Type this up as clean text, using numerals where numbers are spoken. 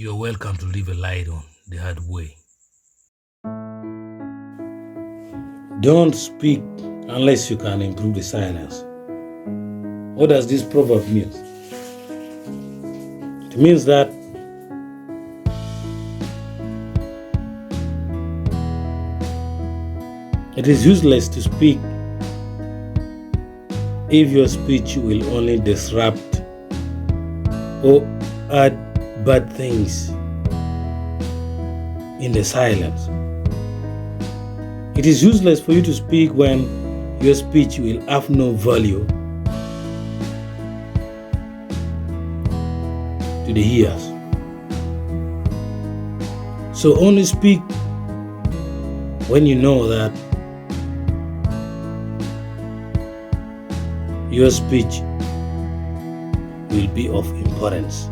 You're welcome to live a light on the hard way. Don't speak unless you can improve the silence. What does this proverb mean? It means that it is useless to speak if your speech will only disrupt or add bad things in the silence. It is useless for you to speak when your speech will have no value to the ears. So only speak when you know that your speech will be of importance.